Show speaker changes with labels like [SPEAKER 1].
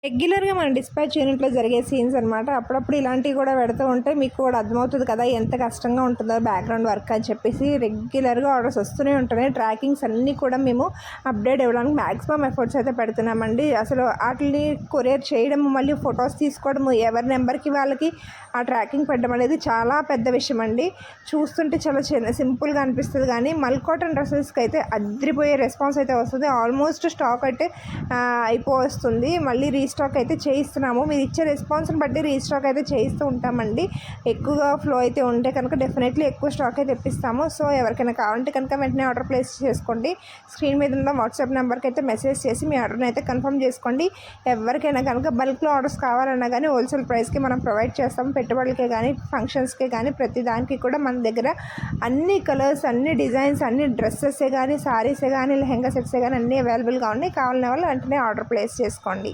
[SPEAKER 1] రెగ్యులర్గా మన డిస్పాచ్ యూనిట్లో జరిగే సీన్స్ అనమాట. అప్పుడప్పుడు ఇలాంటివి కూడా పెడుతూ ఉంటే మీకు కూడా అర్థమవుతుంది కదా ఎంత కష్టంగా ఉంటుందో బ్యాక్గ్రౌండ్ వర్క్ అని చెప్పేసి. రెగ్యులర్గా ఆర్డర్స్ వస్తూనే ఉంటున్నాయి. ట్రాకింగ్స్ అన్నీ కూడా మేము అప్డేట్ ఇవ్వడానికి మ్యాక్సిమం ఎఫర్ట్స్ అయితే పెడుతున్నామండి. అసలు వాటిని కొరియర్ చేయడం, మళ్ళీ ఫొటోస్ తీసుకోవడము, ఎవరి నెంబర్కి వాళ్ళకి ఆ ట్రాకింగ్ పెట్టడం అనేది చాలా పెద్ద విషయం అండి. చూస్తుంటే చాలా సింపుల్గా అనిపిస్తుంది, కానీ మల్కాటన్ డ్రెస్సెస్కి అయితే అద్రిపోయే రెస్పాన్స్ అయితే వస్తుంది. ఆల్మోస్ట్ స్టాక్ అయితే అయిపోతుంది. మళ్ళీ రీస్టాక్ అయితే చేయిస్తున్నాము. మీరు ఇచ్చే రెస్పాన్స్ని బట్టి రీస్టాక్ అయితే చేయిస్తూ ఉంటామండి. ఎక్కువగా ఫ్లో అయితే ఉంటే కనుక డెఫినెట్లీ ఎక్కువ స్టాక్ అయితే తెప్పిస్తాము. సో ఎవరికైనా కావాలంటే కనుక వెంటనే ఆర్డర్ ప్లేస్ చేసుకోండి. స్క్రీన్ మీద ఉన్న వాట్సాప్ నెంబర్కి అయితే మెసేజ్ చేసి మీ ఆర్డర్ని అయితే కన్ఫర్మ్ చేసుకోండి. ఎవరికైనా కనుక బల్క్లో ఆర్డర్స్ కావాలన్నా కానీ హోల్సేల్ ప్రైస్కి మనం ప్రొవైడ్ చేస్తాము. పెట్టుబడులకే కానీ ఫంక్షన్స్కే కానీ ప్రతి దానికి కూడా మన దగ్గర అన్ని కలర్స్, అన్ని డిజైన్స్, అన్ని డ్రెస్సెసే కానీ, సారీసే కానీ, లెహెంగా సెట్సే కానీ అన్నీ అవైలబుల్గా ఉన్నాయి. కావాలనే వాళ్ళు వెంటనే ఆర్డర్ ప్లేస్ చేసుకోండి.